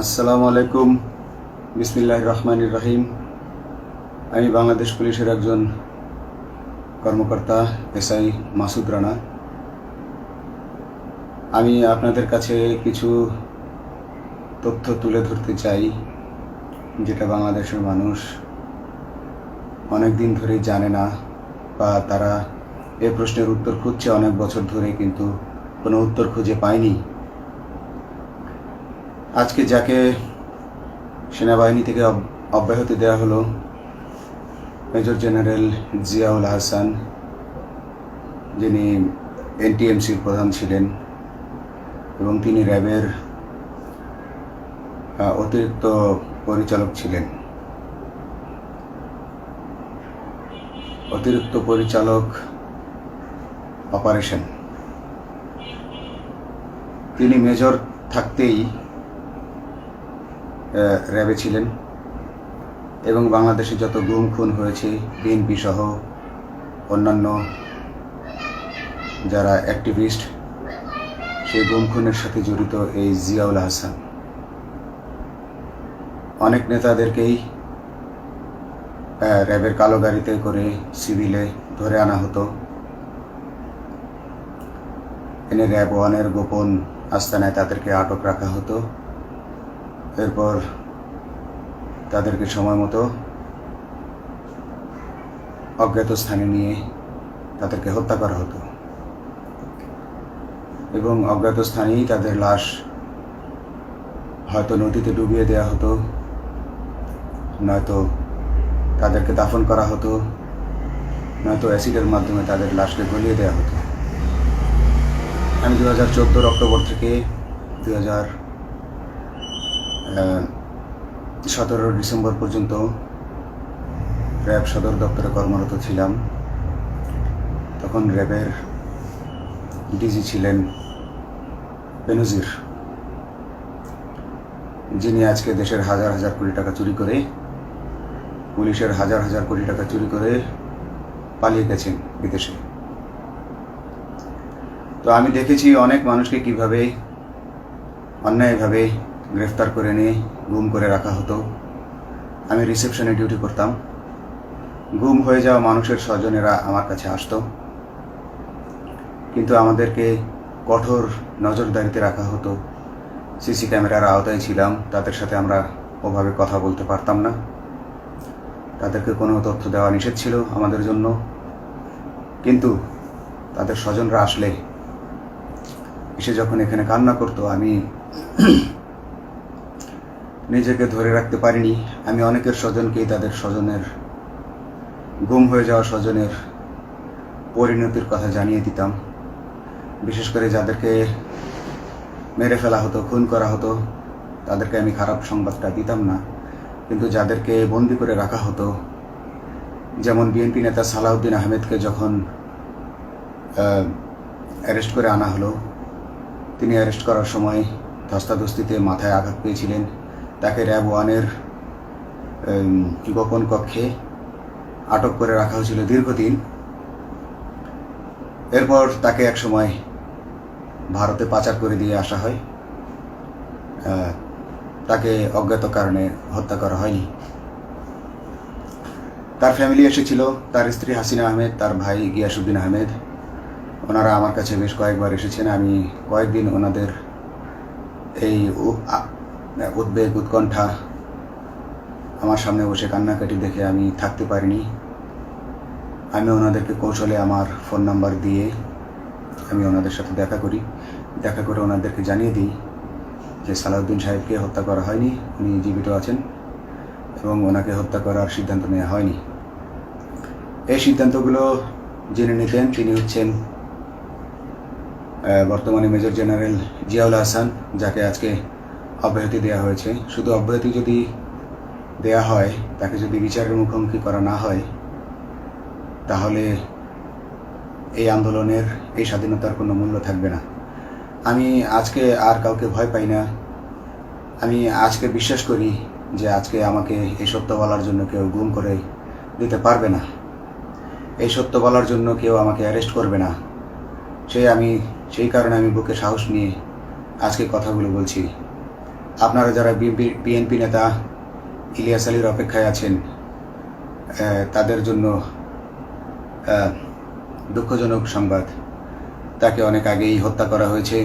আসসালামু আলাইকুম। বিসমিল্লাহির রহমানির রহিম। আমি বাংলাদেশ পুলিশের একজন কর্মকর্তা এসআই মাসুদ রানা। আমি আপনাদের কাছে কিছু তথ্য তুলে ধরতে চাই, যেটা বাংলাদেশের মানুষ অনেক দিন ধরেই জানে না, বা তারা এ প্রশ্নের উত্তর খুঁজছে অনেক বছর ধরে, কিন্তু কোনো উত্তর খুঁজে পায়নি। আজকে যাকে সেনাবাহিনী থেকে অব্যাহতি দেওয়া হলো, মেজর জেনারেল জিয়াউল হাসান, যিনি এনটিএমসির প্রধান ছিলেন এবং তিনি র্যাবের অতিরিক্ত পরিচালক ছিলেন। অতিরিক্ত পরিচালক অপারেশন। তিনি মেজর থাকতেই র্যাবে ছিলেন এবং বাংলাদেশে যত গুম খুন হয়েছে, বিএনপি সহ অন্যান্য যারা অ্যাক্টিভিস্ট, সেই গুম খুনের সাথে জড়িত এই জিয়াউল হাসান। অনেক নেতাদেরকেই র্যাবের কালো গাড়িতে করে সিভিলে ধরে আনা হতো, এনে র্যাব ওয়ানের গোপন আস্তানায় তাদেরকে আটক রাখা হতো। এরপর তাদেরকে সময় মতো অজ্ঞাত স্থানে নিয়ে তাদেরকে হত্যা করা হতো এবং অজ্ঞাত স্থানেই তাদের লাশ হয়তো নদীতে ডুবিয়ে দেওয়া হতো, নয়তো তাদেরকে দাফন করা হতো, নয়তো অ্যাসিডের মাধ্যমে তাদের লাশকে গলিয়ে দেওয়া হতো। আমি 2014 অক্টোবর থেকে 2017 ডিসেম্বর পর্যন্ত র্যাব সদর দপ্তরে কর্মরত ছিলাম। তখন র্যাবের ডিজি ছিলেন বেনজির, যিনি আজকে দেশের হাজার হাজার কোটি টাকা চুরি করে, পুলিশের হাজার হাজার কোটি টাকা চুরি করে পালিয়ে গেছেন বিদেশে। তো আমি দেখেছি অনেক মানুষকে কিভাবে অন্যায়ভাবে গ্রেফতার করে নিয়ে গুম করে রাখা হতো। আমি রিসেপশনে ডিউটি করতাম। গুম হয়ে যাওয়া মানুষের স্বজনেরা আমার কাছে আসতো, কিন্তু আমাদেরকে কঠোর নজরদারিতে রাখা হতো। সিসি ক্যামেরার আওতায় ছিলাম, তাদের সাথে আমরা ওভাবে কথা বলতে পারতাম না। তাদেরকে কোনো তথ্য দেওয়া নিষেধ ছিল আমাদের জন্য। কিন্তু তাদের স্বজনরা আসলে এসে যখন এখানে কান্না করতো, আমি নিজেকে ধরে রাখতে পারিনি। আমি অনেকের স্বজনকেই তাদের স্বজনের, গুম হয়ে যাওয়া স্বজনের পরিণতির কথা জানিয়ে দিতাম। বিশেষ করে যাদেরকে মেরে ফেলা হতো, খুন করা হতো, তাদেরকে আমি খারাপ সংবাদটা দিতাম না। কিন্তু যাদেরকে বন্দি করে রাখা হতো, যেমন বিএনপি নেতা সালাউদ্দিন আহমেদকে যখন অ্যারেস্ট করে আনা হলো, তিনি অ্যারেস্ট করার সময় ধস্তাধস্তিতে মাথায় আঘাত পেয়েছিলেন। তাকে র্যাব ওয়ানের গোপন কক্ষে আটক করে রাখা হয়েছিল দীর্ঘদিন। এরপর তাকে এক সময় ভারতে পাচার করে দিয়ে আসা হয়। তাকে অজ্ঞাত কারণে হত্যা করা হয়নি। তার ফ্যামিলি এসেছিল, তার স্ত্রী হাসিনা আহমেদ, তার ভাই গিয়াসউদ্দিন আহমেদ। ওনারা আমার কাছে বেশ কয়েকবার এসেছেন। আমি কয়েকদিন ওনাদের এই উদ্বেগ, উৎকণ্ঠা আমার সামনে বসে কান্নাকাটি দেখে আমি থাকতে পারিনি। আমি ওনাদেরকে কৌশলে আমার ফোন নাম্বার দিয়ে আমি ওনাদের সাথে দেখা করে ওনাদেরকে জানিয়ে দিই যে সালাউদ্দিন সাহেবকে হত্যা করা হয়নি, উনি জীবিত আছেন এবং ওনাকে হত্যা করার সিদ্ধান্ত নেওয়া হয়নি। এই সিদ্ধান্তগুলো যিনি নিতেন তিনি হচ্ছেন বর্তমানে মেজর জেনারেল জিয়াউল হাসান, যাকে আজকে অব্যাহতি দেওয়া হয়েছে। শুধু অব্যাহতি যদি দেয়া হয়, তাকে যদি বিচারের মুখোমুখি করা না হয়, তাহলে এই আন্দোলনের, এই স্বাধীনতার কোনো মূল্য থাকবে না। আমি আজকে আর কাউকে ভয় পাই না। আমি আজকে বিশ্বাস করি যে আজকে আমাকে এই সত্য বলার জন্য কেউ গুম করে দিতে পারবে না, এই সত্য বলার জন্য কেউ আমাকে অ্যারেস্ট করবে না। সেই কারণে আমি বুকে সাহস নিয়ে আজকে কথাগুলো বলছি। আপনারা যারা বিএনপি নেতা ইলিয়াস আলীর অপেক্ষায় আছেন, তাদের জন্য দুঃখজনক সংবাদ। তাকে অনেক আগেই হত্যা করা হয়েছে।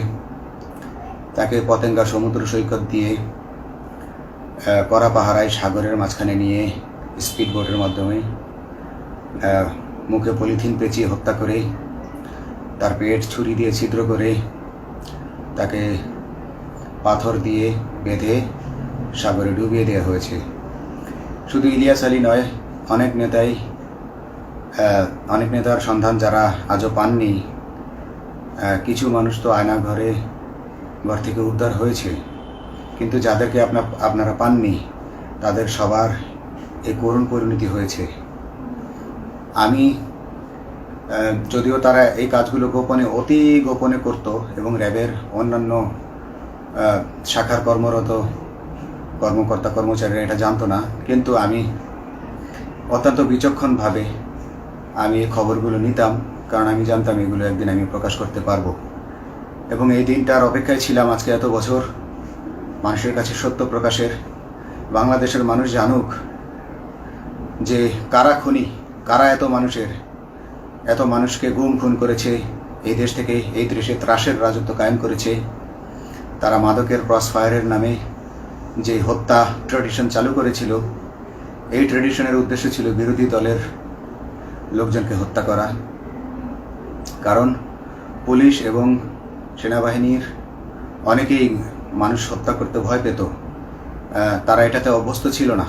তাকে পতেঙ্গা সমুদ্র সৈকত দিয়ে কড়া পাহারায় সাগরের মাঝখানে নিয়ে স্পিড বোটের মাধ্যমে মুখে পলিথিন পেঁচিয়ে হত্যা করে, তার পেট ছুরি দিয়ে ছিদ্র করে, তাকে পাথর দিয়ে বেঁধে সাগরে ডুবিয়ে দেওয়া হয়েছে। শুধু ইলিয়াস আলী নয়, অনেক নেতার সন্ধান যারা আজও পাননি। কিছু মানুষ তো ঘর থেকে উদ্ধার হয়েছে, কিন্তু যাদেরকে আপনারা পাননি তাদের সবার এই করুণ পরিণতি হয়েছে। আমি যদিও তারা এই কাজগুলো অতি গোপনে করত এবং র্যাবের অন্যান্য শাখার কর্মরত কর্মকর্তা কর্মচারীরা এটা জানতো না, কিন্তু আমি অত্যন্ত বিচক্ষণভাবে আমি এই খবরগুলো নিতাম, কারণ আমি জানতাম এগুলো একদিন আমি প্রকাশ করতে পারবো। এবং এই দিনটার অপেক্ষায় ছিলাম আজকে এত বছর, মানুষের কাছে সত্য প্রকাশের। বাংলাদেশের মানুষ জানুক যে কারা খুনি, কারা এত মানুষকে গুম খুন করেছে, এই দেশ থেকে এই দেশে ত্রাসের রাজত্ব কায়েম করেছে। তারা মাদকের ক্রস ফায়ারের নামে যে হত্যা ট্র্যাডিশন চালু করেছিল, এই ট্র্যাডিশনের উদ্দেশ্য ছিল বিরোধী দলের লোকজনকে হত্যা করা। কারণ পুলিশ এবং সেনাবাহিনীর অনেকেই মানুষ হত্যা করতে ভয় পেত, তারা এটাতে অভ্যস্ত ছিল না।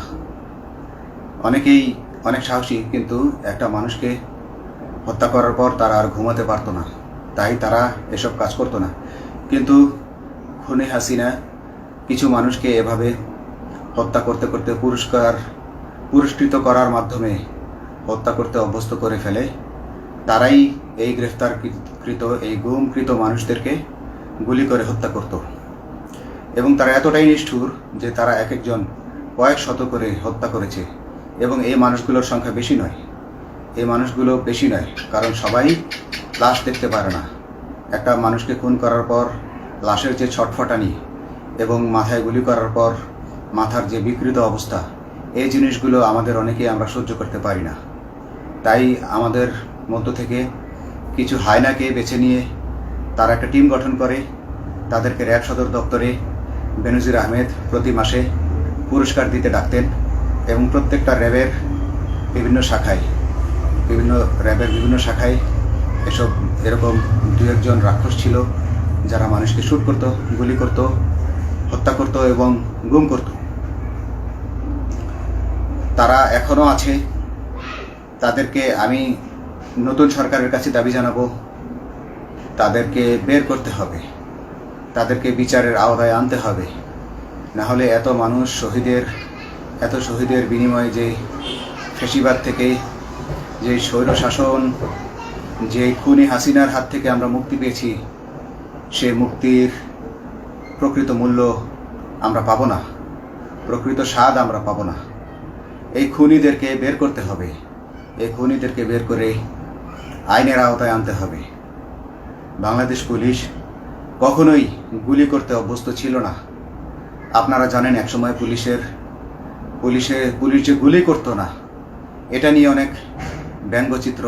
অনেকেই অনেক সাহসী, কিন্তু একটা মানুষকে হত্যা করার পর তারা আর ঘুমাতে পারতো না, তাই তারা এসব কাজ করতো না। কিন্তু খুনি হাসিনা কিছু মানুষকে এভাবে হত্যা করতে করতে পুরস্কৃত করার মাধ্যমে হত্যা করতে অভ্যস্ত করে ফেলে। তারাই এই গ্রেফতারকৃত এই গুমকৃত মানুষদেরকে গুলি করে হত্যা করত। এবং তারা এতটাই নিষ্ঠুর যে তারা এক একজন কয়েক শত করে হত্যা করেছে। এবং এই মানুষগুলোর সংখ্যা বেশি নয়, কারণ সবাই লাশ দেখতে পারে না। একটা মানুষকে খুন করার পর লাশের যে ছটফটানি এবং মাথায় গুলি করার পর মাথার যে বিকৃত অবস্থা, এই জিনিসগুলো আমাদের অনেকেই আমরা সহ্য করতে পারি না। তাই আমাদের মধ্য থেকে কিছু হায়নাকে বেছে নিয়ে তারা একটা টিম গঠন করে, তাদেরকে র্যাব সদর দপ্তরে বেনজির আহমেদ প্রতি মাসে পুরস্কার দিতে ডাকতেন। এবং প্রত্যেকটা র্যাবের বিভিন্ন শাখায় এরকম দু একজন রাক্ষস ছিল যারা মানুষকে শ্যুট করত, গুলি করত, হত্যা করত এবং গুম করত। তারা এখনও আছে। তাদেরকে আমি নতুন সরকারের কাছে দাবি জানাবো, তাদেরকে বের করতে হবে, তাদেরকে বিচারের আওতায় আনতে হবে। না হলে এত শহীদের বিনিময়ে যে ফ্যাসিবাদ থেকে, যে স্বৈর শাসন, যে খুনি হাসিনার হাত থেকে আমরা মুক্তি পেয়েছি, সে মুক্তির প্রকৃত মূল্য আমরা পাবো না, প্রকৃত স্বাদ আমরা পাবো না। এই খুনিদেরকে বের করতে হবে, এই খুনিদেরকে বের করে আইনের আওতায় আনতে হবে। বাংলাদেশ পুলিশ কখনোই গুলি করতে অভ্যস্ত ছিল না। আপনারা জানেন একসময় পুলিশ যে গুলি করতো না, এটা নিয়ে অনেক ব্যঙ্গচিত্র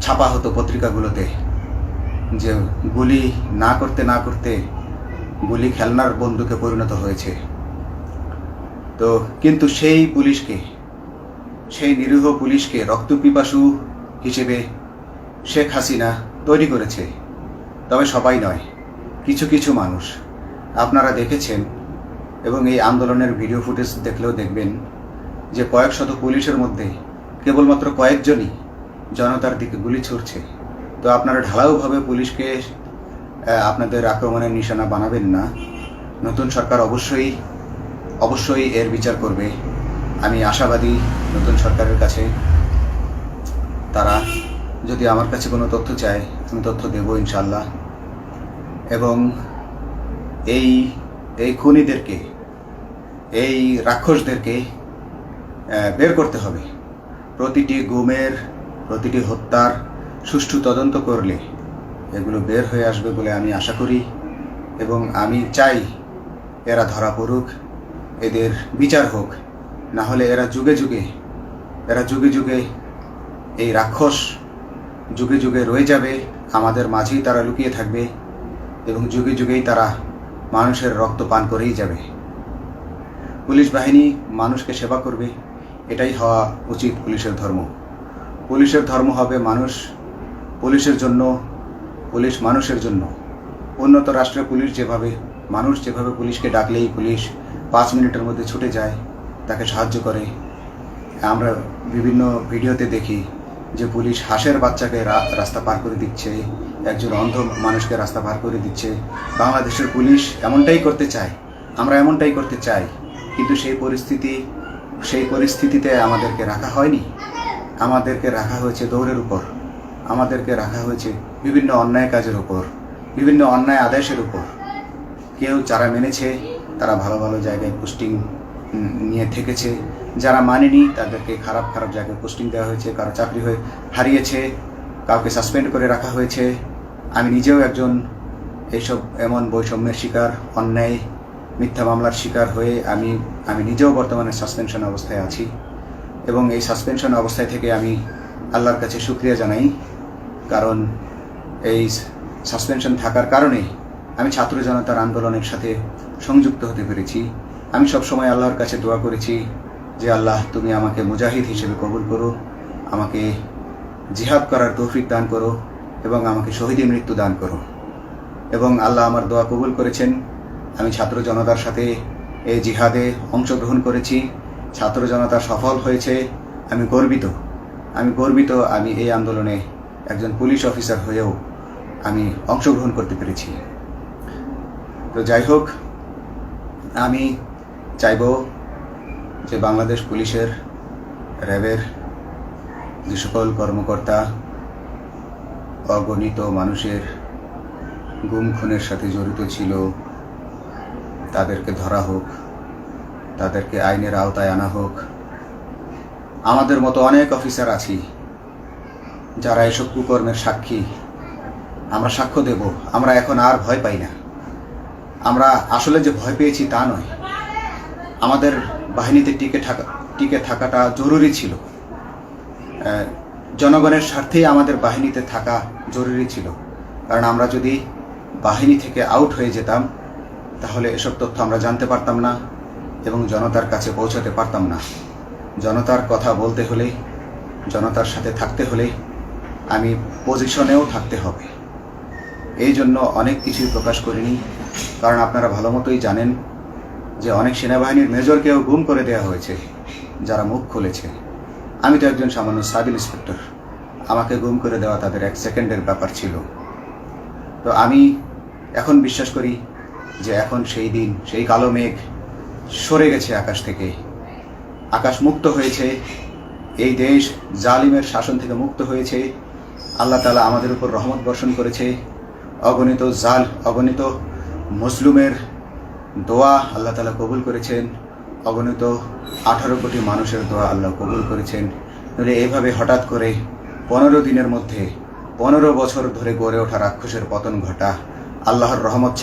ছাপা হতো পত্রিকাগুলোতে, যে গুলি না করতে গুলি খেলনার বন্দুকে পরিণত হয়েছে। তো কিন্তু সেই নিরীহ পুলিশকে রক্তপিপাসু হিসেবে শেখ হাসিনা তৈরি করেছে। তবে সবাই নয়, কিছু কিছু মানুষ। আপনারা দেখেছেন এবং এই আন্দোলনের ভিডিও ফুটেজ দেখলেও দেখবেন যে কয়েক শত পুলিশের মধ্যে কেবলমাত্র কয়েকজনই জনতার দিকে গুলি ছুড়ছে। তো আপনারা ঢালাওভাবে পুলিশকে আপনাদের আক্রমণের নিশানা বানাবেন না। নতুন সরকার অবশ্যই এর বিচার করবে। আমি আশাবাদী নতুন সরকারের কাছে। তারা যদি আমার কাছে কোনো তথ্য চায়, আমি তথ্য দেব ইনশাল্লাহ। এবং এই খুনিদেরকে, এই রাক্ষসদেরকে বের করতে হবে। প্রতিটি গুমের, প্রতিটি হত্যার সুষ্ঠু তদন্ত করলে এগুলো বের হয়ে আসবে বলে আমি আশা করি। এবং আমি চাই এরা ধরা পড়ুক, এদের বিচার হোক, না হলে এরা যুগে যুগে এই রাক্ষস যুগে যুগে রয়ে যাবে, আমাদের মাঝেই তারা লুকিয়ে থাকবে এবং যুগে যুগেই তারা মানুষের রক্ত পান করেই যাবে। পুলিশ বাহিনী মানুষকে সেবা করবে, এটাই হওয়া উচিত পুলিশের ধর্ম। পুলিশের ধর্ম হবে পুলিশের জন্য, পুলিশ মানুষের জন্য। উন্নত রাষ্ট্রের পুলিশ মানুষ যেভাবে পুলিশকে ডাকলেই পুলিশ 5 মিনিটের মধ্যে ছুটে যায়, তাকে সাহায্য করে। আমরা বিভিন্ন ভিডিওতে দেখি যে পুলিশ হাঁসের বাচ্চাকে রাস্তা পার করে দিচ্ছে, একজন অন্ধ মানুষকে রাস্তা পার করে দিচ্ছে। বাংলাদেশের পুলিশ এমনটাই করতে চায়, আমরা এমনটাই করতে চাই, কিন্তু সেই পরিস্থিতিতে আমাদেরকে রাখা হয়নি। আমাদেরকে রাখা হয়েছে দৌড়ের উপর, আমাদেরকে রাখা হয়েছে বিভিন্ন অন্যায় কাজের উপর, বিভিন্ন অন্যায় আদেশের উপর। কেউ যারা মেনেছে তারা ভালো ভালো জায়গায় পোস্টিং নিয়ে থেকেছে, যারা মানেনি তাদেরকে খারাপ জায়গায় পোস্টিং দেওয়া হয়েছে, কারো চাকরি হারিয়েছে, কাউকে সাসপেন্ড করে রাখা হয়েছে। আমি নিজেও একজন এমন বৈষম্যের শিকার, অন্যায় মিথ্যা মামলার শিকার হয়ে আমি নিজেও বর্তমানে সাসপেনশন অবস্থায় আছি এবং এই সাসপেনশন অবস্থায় থেকে আমি আল্লাহর কাছে শুকরিয়া জানাই, কারণ এই সাসপেনশন থাকার কারণে আমি ছাত্র জনতার আন্দোলনের সাথে সংযুক্ত হতে পেরেছি। আমি সবসময় আল্লাহর কাছে দোয়া করেছি যে আল্লাহ, তুমি আমাকে মুজাহিদ হিসেবে কবুল করো, আমাকে জিহাদ করার তৌফিক দান করো এবং আমাকে শহীদী মৃত্যু দান করো। এবং আল্লাহ আমার দোয়া কবুল করেছেন। আমি ছাত্র জনতার সাথে এই জিহাদে অংশগ্রহণ করেছি, ছাত্র জনতা সফল হয়েছে। আমি গর্বিত আমি এই আন্দোলনে একজন পুলিশ অফিসার হয়েও আমি অংশগ্রহণ করতে পেরেছি। তো যাই হোক, আমি চাইব যে বাংলাদেশ পুলিশের, র্যাবের যে সকল কর্মকর্তা অগণিত মানুষের গুম খুনের সাথে জড়িত ছিল তাদেরকে ধরা হোক, তাদেরকে আইনের আওতায় আনা হোক। আমাদের মতো অনেক অফিসার আছি যারা এসব কুকর্মের সাক্ষী, আমরা সাক্ষ্য দেব। আমরা এখন আর ভয় পাই না। আমরা আসলে যে ভয় পেয়েছি তা নয়, আমাদের বাহিনীতে টিকে থাকাটা জরুরি ছিল। জনগণের স্বার্থেই আমাদের বাহিনীতে থাকা জরুরি ছিল, কারণ আমরা যদি বাহিনী থেকে আউট হয়ে যেতাম তাহলে এসব তথ্য আমরা জানতে পারতাম না এবং জনতার কাছে পৌঁছাতে পারতাম না। জনতার কথা বলতে হলে, জনতার সাথে থাকতে হলে আমি পজিশনেও থাকতে হবে। এই জন্য অনেক কিছুই প্রকাশ করিনি, কারণ আপনারা ভালো মতোই জানেন যে অনেক সেনাবাহিনীর মেজরকেও গুম করে দেওয়া হয়েছে যারা মুখ খুলেছে। আমি তো একজন সামান্য সাব ইন্সপেক্টর, আমাকে গুম করে দেওয়া তাদের 1 সেকেন্ডের ব্যাপার ছিল। তো আমি এখন বিশ্বাস করি যে এখন সেই দিন, সেই কালো মেঘ সরে গেছে আকাশ থেকে, আকাশ মুক্ত হয়েছে, এই দেশ জালিমের শাসন থেকে মুক্ত হয়েছে। আল্লাহ তাআলা আমাদের উপর রহমত বর্ষণ করেছে। অগণিত মুসলিমের দোয়া আল্লাহ তাআলা কবুল করেছেন, অগণিত 18 কোটি মানুষের দোয়া আল্লাহ কবুল করেছেন। নইলে এইভাবে হঠাৎ করে 15 দিনের মধ্যে 15 বছর ধরে গড়ে ওঠা রাক্ষসের পতন ঘটা আল্লাহর রহমত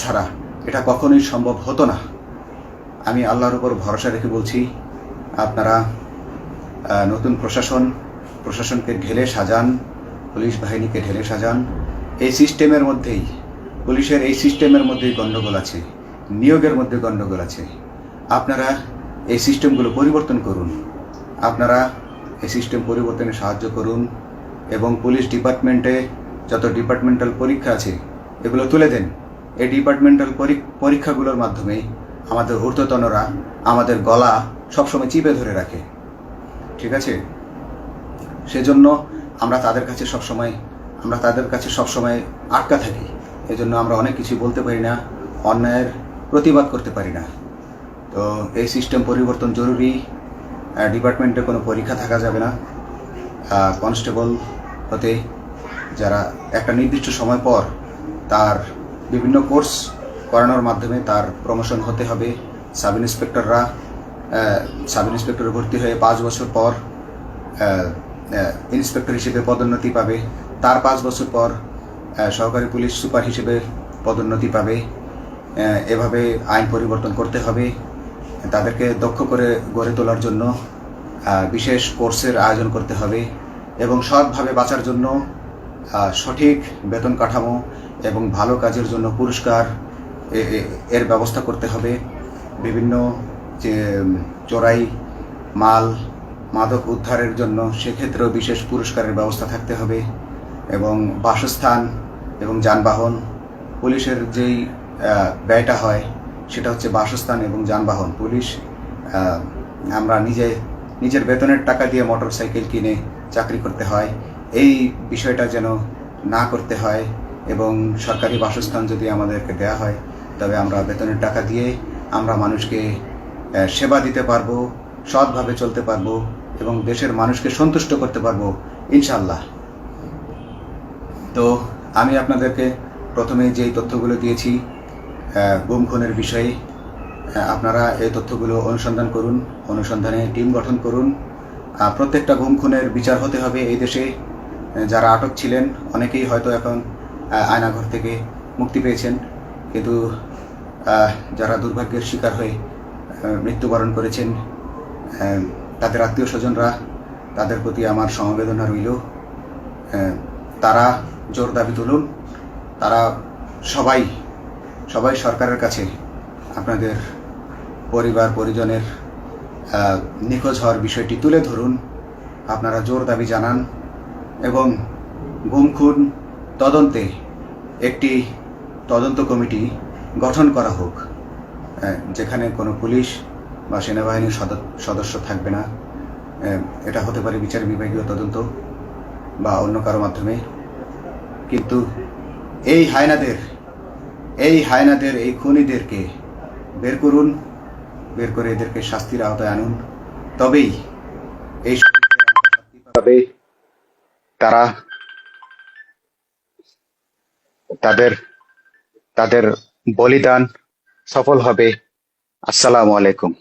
ছাড়া এটা কখনোই সম্ভব হতো না। আমি আল্লাহর উপর ভরসা রেখে বলছি, আপনারা নতুন প্রশাসনকে ঢেলে সাজান, পুলিশ বাহিনীকে ঢেলে সাজান। এই সিস্টেমের মধ্যেই, পুলিশের এই সিস্টেমের মধ্যেই গণ্ডগোল আছে, নিয়োগের মধ্যে গণ্ডগোল আছে। আপনারা এই সিস্টেমগুলো পরিবর্তন করুন, আপনারা এই সিস্টেম পরিবর্তনে সাহায্য করুন এবং পুলিশ ডিপার্টমেন্টে যত ডিপার্টমেন্টাল পরীক্ষা আছে এগুলো তুলে দেন। এই ডিপার্টমেন্টাল পরীক্ষাগুলোর মাধ্যমে আমাদের ঊর্ধ্বতনরা আমাদের গলা সবসময় চিপে ধরে রাখে, ঠিক আছে? সেজন্য আমরা তাদের কাছে সবসময় আটকা থাকি। এজন্য আমরা অনেক কিছু বলতে পারি না, অন্যায়ের প্রতিবাদ করতে পারি না। তো এই সিস্টেম পরিবর্তন জরুরি। ডিপার্টমেন্টে কোনো পরীক্ষা থাকা যাবে না। কনস্টেবল হতে যারা একটা নির্দিষ্ট সময় পর তার বিভিন্ন কোর্স করানোর মাধ্যমে তার প্রমোশন হতে হবে। সাব ইন্সপেক্টরে ভর্তি হয়ে 5 বছর পর ইন্সপেক্টর হিসেবে পদোন্নতি পাবে, তার 5 বছর পর সহকারী পুলিশ সুপার হিসেবে পদোন্নতি পাবে। এভাবে আইন পরিবর্তন করতে হবে। তাদেরকে দক্ষ করে গড়ে তোলার জন্য বিশেষ কোর্সের আয়োজন করতে হবে এবং সৎভাবে বাঁচার জন্য সঠিক বেতন কাঠামো এবং ভালো কাজের জন্য পুরস্কার এর ব্যবস্থা করতে হবে। বিভিন্ন যে চোরাই মাল মাদক উদ্ধারের জন্য সেক্ষেত্রেও বিশেষ পুরস্কারের ব্যবস্থা থাকতে হবে এবং বাসস্থান এবং যানবাহন, পুলিশের যেই ব্যয়টা হয় সেটা হচ্ছে বাসস্থান এবং যানবাহন। পুলিশ আমরা নিজের বেতনের টাকা দিয়ে মোটরসাইকেল কিনে চাকরি করতে হয়, এই বিষয়টা যেন না করতে হয় এবং সরকারি বাসস্থান যদি আমাদেরকে দেয়া হয় তবে আমরা বেতনের টাকা দিয়ে আমরা মানুষকে সেবা দিতে পারবো, সৎভাবে চলতে পারবো এবং দেশের মানুষকে সন্তুষ্ট করতে পারবো ইনশাল্লাহ। তো আমি আপনাদেরকে প্রথমে যেই তথ্যগুলো দিয়েছি গুম খুনের বিষয়ে, আপনারা এই তথ্যগুলো অনুসন্ধান করুন, অনুসন্ধানে টিম গঠন করুন। প্রত্যেকটা গুম খুনের বিচার হতে হবে এই দেশে। যারা আটক ছিলেন অনেকেই হয়তো এখন আয়নাঘর থেকে মুক্তি পেয়েছেন, কিন্তু যারা দুর্ভাগ্যের শিকার হয়ে মৃত্যুবরণ করেছেন তাদের আত্মীয় স্বজনরা, তাদের প্রতি আমার সমবেদনা রইল। তারা জোর দাবি তুলুন, তারা সবাই সরকারের কাছে আপনাদের পরিবার পরিজনের নিখোঁজ হওয়ার বিষয়টি তুলে ধরুন, আপনারা জোর দাবি জানান এবং গুম খুন তদন্তে একটি তদন্ত কমিটি গঠন করা হোক, যেখানে কোনো পুলিশ বা সেনাবাহিনীর সদস্য থাকবে না। এটা হতে পারে বিচার বিভাগীয় তদন্ত বা অন্য কারো মাধ্যমে, কিন্তু এই হায়নাদের এই খুনিদেরকে বের করুন, বের করে এদেরকে শাস্তির আওতায় আনুন, তবেই এই তারা তাদের বলিদান সফল হবে। আসসালামু আলাইকুম।